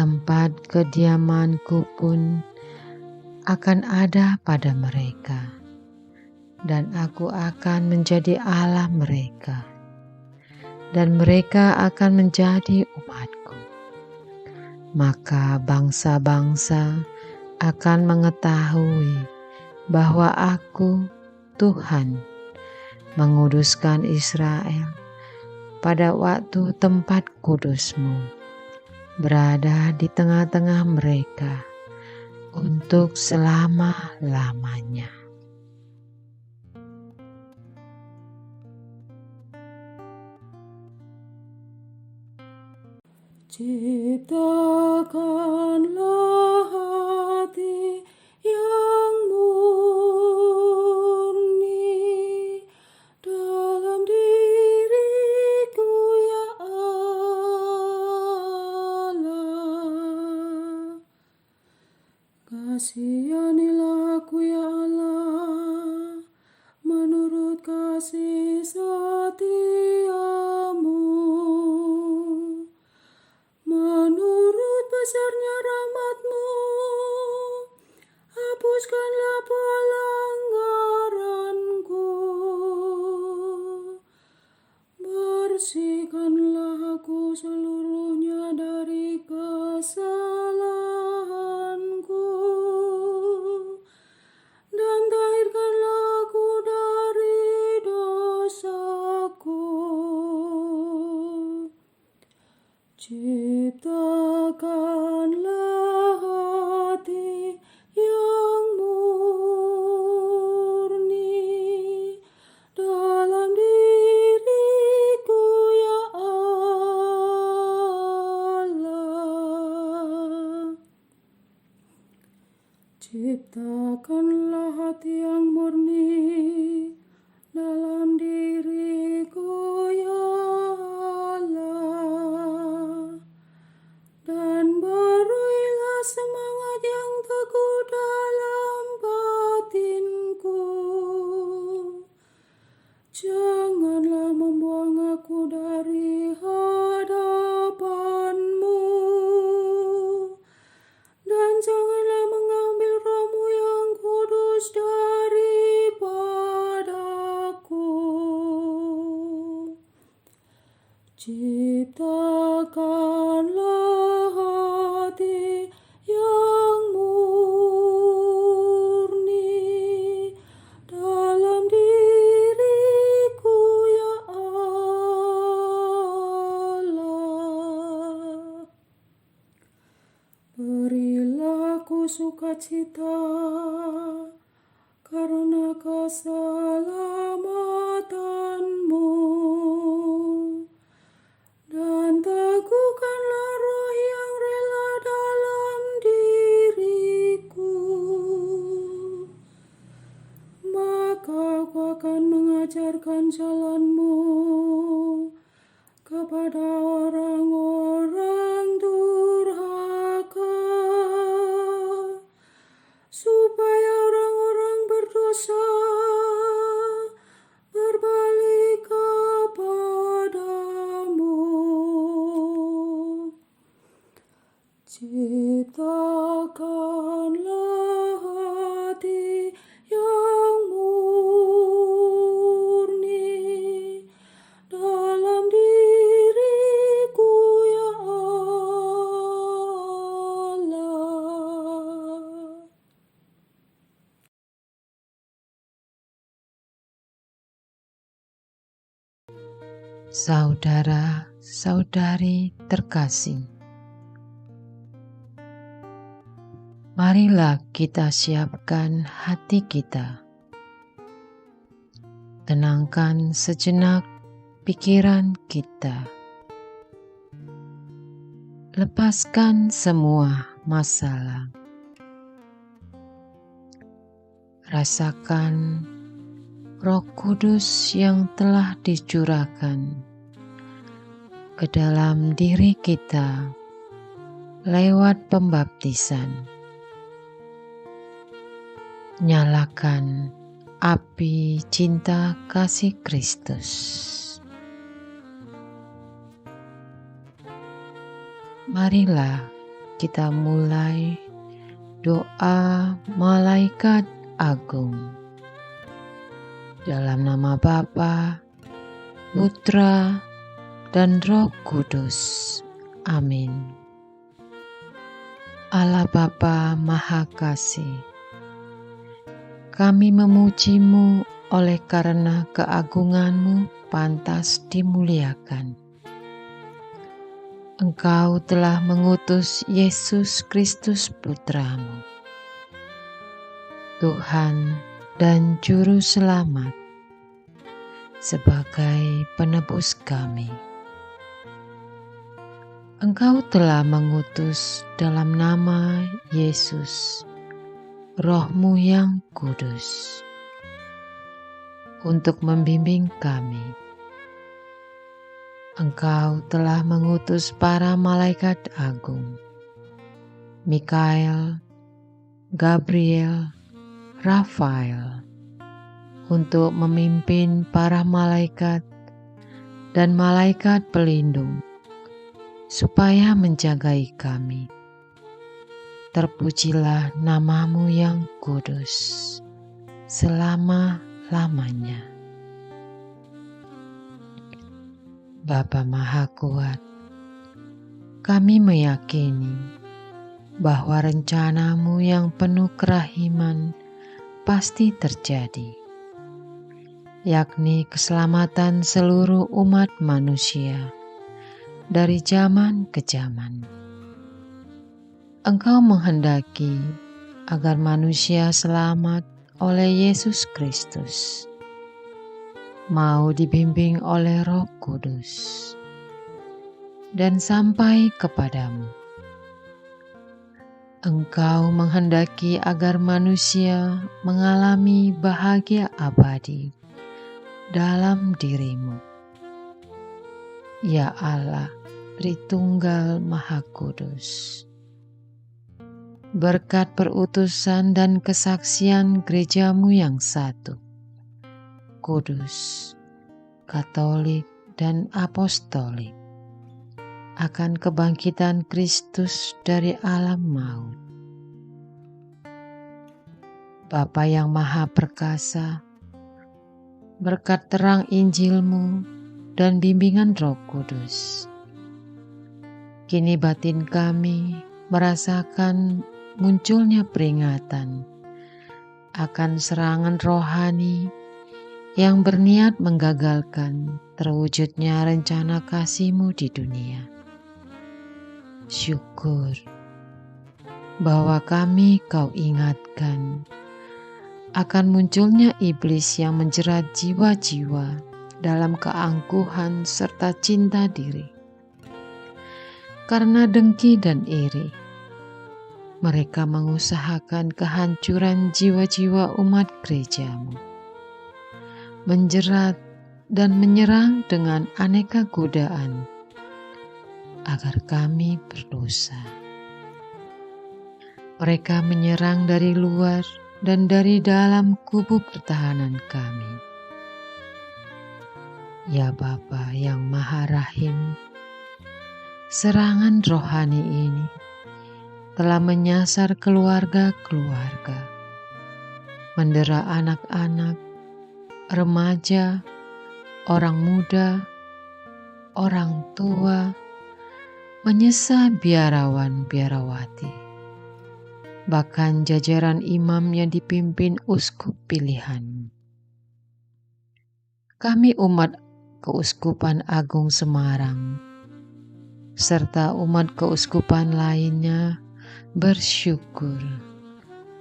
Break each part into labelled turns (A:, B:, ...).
A: tempat kediamanku pun akan ada pada mereka, dan aku akan menjadi Allah mereka, dan mereka akan menjadi umatku. Maka bangsa-bangsa akan mengetahui bahwa aku, Tuhan, menguduskan Israel pada waktu tempat kudus-Mu berada di tengah-tengah mereka untuk selama-lamanya.
B: Ciptakanlah hati yang murni dalam diriku, ya Allah. Kasihanilah aku, ya Allah, menurut kasih setiamu. Menurut besarnya rahmat-Mu, hapuskanlah pelanggaranku. Bersihkanlah aku seluruhnya dari kesalahanku, dan tahirkanlah aku dari dosaku. Ciptakanlah hati yang murni dalam diriku, ya Allah. Ciptakanlah hati yang murni dalam diriku, ya Allah, dan berilah semangat yang teguh dalam batinku. Janganlah membuang aku dari hadapan-Mu, dan janganlah mengambil Roh-Mu yang kudus daripadaku. Ciptakanlah hati yang murni dalam diriku, ya Allah. Berilah aku sukacita karena keselamatan-Mu, dan teguhkanlah roh yang rela dalam diriku. Maka aku akan mengajarkan jalan-Mu kepada orang-orang durhaka, supaya orang-orang berdosa berbalik kepadamu. Ciptakanlah hati yang murni dalam diriku, ya Allah.
A: Saudara-saudari terkasih, marilah kita siapkan hati kita. Tenangkan sejenak pikiran kita. Lepaskan semua masalah. Rasakan Roh Kudus yang telah dicurahkan ke dalam diri kita lewat pembaptisan. Nyalakan api cinta kasih Kristus. Marilah kita mulai doa Malaikat Agung. Dalam nama Bapa, Putra, dan Roh Kudus. Amin. Allah Bapa Maha Kasih, kami memuji-Mu oleh karena keagungan-Mu pantas dimuliakan. Engkau telah mengutus Yesus Kristus Putra-Mu, Tuhan dan Juru Selamat, sebagai penebus kami. Engkau telah mengutus dalam nama Yesus, Roh-Mu yang kudus, untuk membimbing kami. Engkau telah mengutus para malaikat agung, Mikael, Gabriel, Rafael, untuk memimpin para malaikat dan malaikat pelindung, supaya menjagai kami. Terpujilah nama-Mu yang kudus, selama-lamanya. Bapa Maha Kuat, kami meyakini bahwa rencana-Mu yang penuh kerahiman pasti terjadi, yakni keselamatan seluruh umat manusia dari zaman ke zaman. Engkau menghendaki agar manusia selamat oleh Yesus Kristus, mau dibimbing oleh Roh Kudus, dan sampai kepadamu. Engkau menghendaki agar manusia mengalami bahagia abadi dalam diri-Mu. Ya Allah, Tritunggal Maha Kudus, berkat perutusan dan kesaksian gereja-Mu yang satu, kudus, katolik, dan apostolik, akan kebangkitan Kristus dari alam maut. Bapa yang Maha Perkasa, berkat terang Injil-Mu dan bimbingan Roh Kudus, kini batin kami merasakan munculnya peringatan akan serangan rohani yang berniat menggagalkan terwujudnya rencana kasih-Mu di dunia. Syukur bahwa kami Kau ingatkan akan munculnya iblis yang menjerat jiwa-jiwa dalam keangkuhan serta cinta diri. Karena dengki dan iri, mereka mengusahakan kehancuran jiwa-jiwa umat gereja-Mu, menjerat dan menyerang dengan aneka godaan agar kami berdosa. Mereka menyerang dari luar dan dari dalam kubu pertahanan kami. Ya Bapa yang Maha Rahim, serangan rohani ini telah menyasar keluarga-keluarga, mendera anak-anak, remaja, orang muda, orang tua, menyesa biarawan-biarawati, bahkan jajaran imam yang dipimpin uskup pilihan. Kami umat Keuskupan Agung Semarang, serta umat keuskupan lainnya bersyukur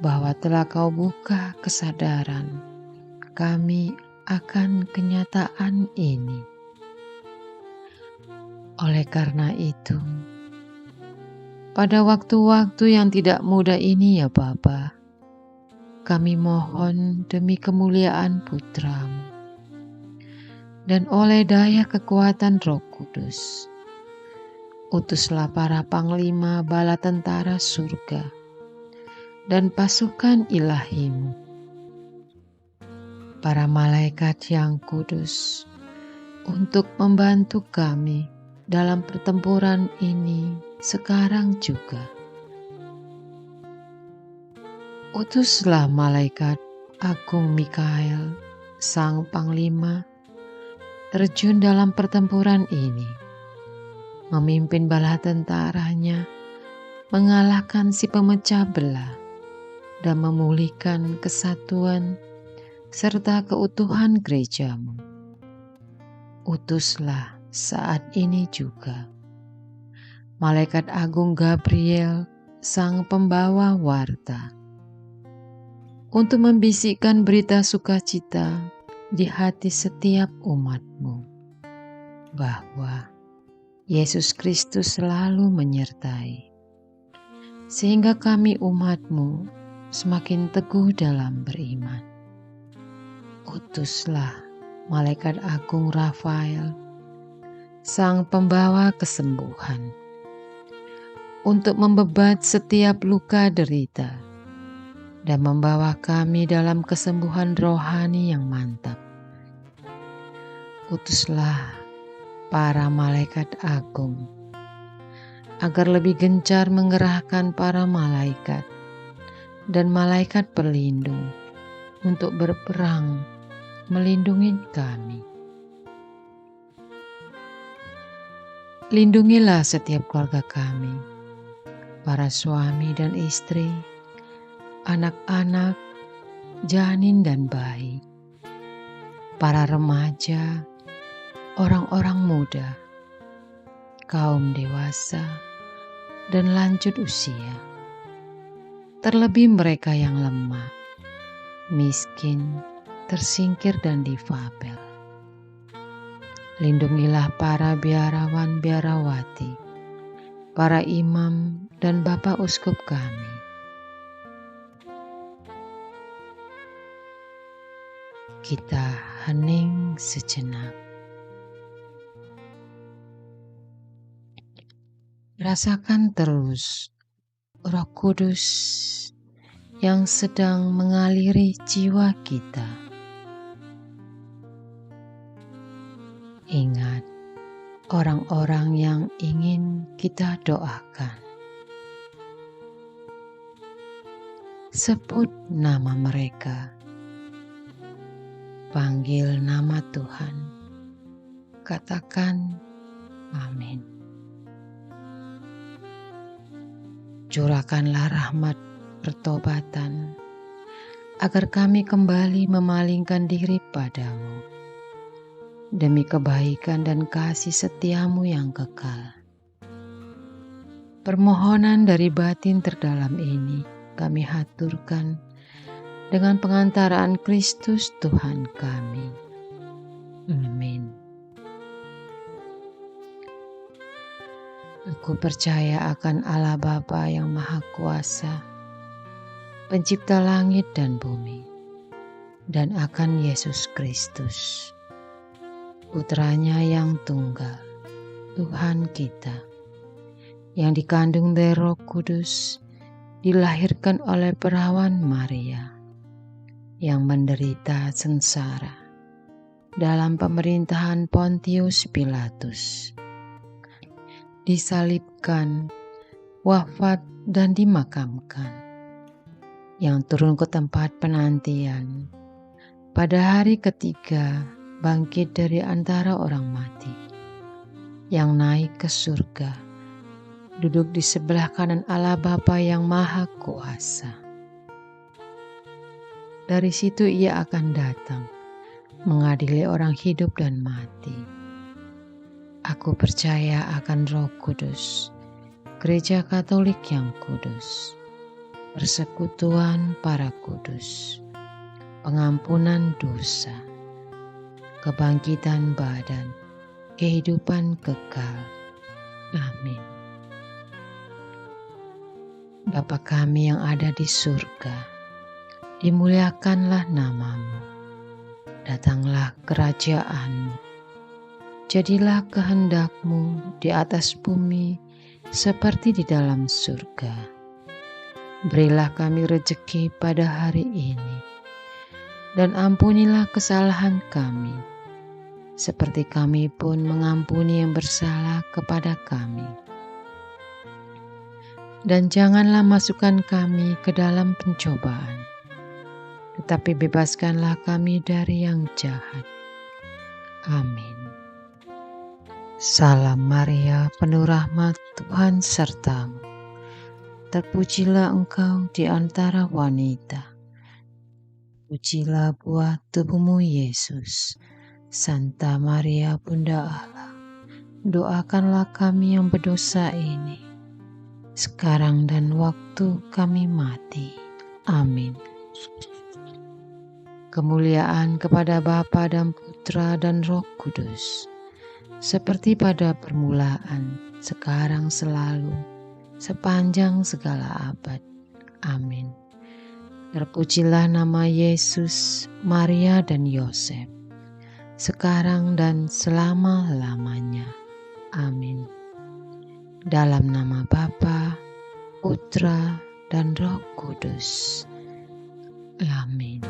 A: bahwa telah Kau buka kesadaran kami akan kenyataan ini. Oleh karena itu, pada waktu-waktu yang tidak mudah ini ya Bapa, kami mohon demi kemuliaan Putra-Mu dan oleh daya kekuatan Roh Kudus, utuslah para panglima bala tentara surga dan pasukan ilahi-Mu, para malaikat yang kudus, untuk membantu kami dalam pertempuran ini sekarang juga. Utuslah malaikat agung Mikael, sang panglima, terjun dalam pertempuran ini, memimpin bala tentaranya, mengalahkan si pemecah belah, dan memulihkan kesatuan serta keutuhan gerejamu. Utuslah saat ini juga malaikat agung Gabriel, sang pembawa warta, untuk membisikkan berita sukacita di hati setiap umatmu, bahwa Yesus Kristus selalu menyertai, sehingga kami umatmu semakin teguh dalam beriman. Utuslah malaikat agung Rafael, sang pembawa kesembuhan, untuk membebat setiap luka derita dan membawa kami dalam kesembuhan rohani yang mantap. Utuslah para malaikat agung agar lebih gencar mengerahkan para malaikat dan malaikat pelindung untuk berperang melindungi kami. Lindungilah setiap keluarga kami, para suami dan istri, anak-anak, janin dan bayi, para remaja, orang-orang muda, kaum dewasa, dan lanjut usia, terlebih mereka yang lemah, miskin, tersingkir dan difabel. Lindungilah para biarawan-biarawati, para imam dan bapak uskup kami. Kita hening sejenak. Rasakan terus Roh Kudus yang sedang mengaliri jiwa kita. Ingat orang-orang yang ingin kita doakan. Sebut nama mereka. Panggil nama Tuhan. Katakan amin. Curahkanlah rahmat pertobatan agar kami kembali memalingkan diri padamu demi kebaikan dan kasih setiamu yang kekal. Permohonan dari batin terdalam ini kami haturkan dengan pengantaraan Kristus Tuhan kami. Amin. Aku percaya akan Allah Bapa yang Maha Kuasa, Pencipta langit dan bumi, dan akan Yesus Kristus, Putranya yang tunggal, Tuhan kita, yang dikandung dari Roh Kudus, dilahirkan oleh perawan Maria, yang menderita sengsara dalam pemerintahan Pontius Pilatus, disalibkan, wafat dan dimakamkan, yang turun ke tempat penantian, pada hari ketiga bangkit dari antara orang mati, yang naik ke surga, duduk di sebelah kanan Allah Bapa yang Maha Kuasa. Dari situ ia akan datang, mengadili orang hidup dan mati. Aku percaya akan Roh Kudus, Gereja Katolik yang kudus, persekutuan para kudus, pengampunan dosa, kebangkitan badan, kehidupan kekal. Amin. Bapa kami yang ada di surga, dimuliakanlah namamu, datanglah kerajaan-Mu. Jadilah kehendak-Mu di atas bumi seperti di dalam surga. Berilah kami rejeki pada hari ini, dan ampunilah kesalahan kami, seperti kami pun mengampuni yang bersalah kepada kami. dan janganlah masukkan kami ke dalam pencobaan, tetapi bebaskanlah kami dari yang jahat. Amin. Salam Maria, penuh rahmat, Tuhan sertamu. Terpujilah engkau di antara wanita. Pujilah buah tubuhmu Yesus. Santa Maria Bunda Allah, doakanlah kami yang berdosa ini, sekarang dan waktu kami mati. Amin. Kemuliaan kepada Bapa dan Putra dan Roh Kudus, seperti pada permulaan, sekarang selalu, sepanjang segala abad. Amin. Terpujilah nama Yesus, Maria dan Yosef, sekarang dan selama-lamanya. Amin. Dalam nama Bapa, Putra, dan Roh Kudus. Amin.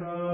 C: kita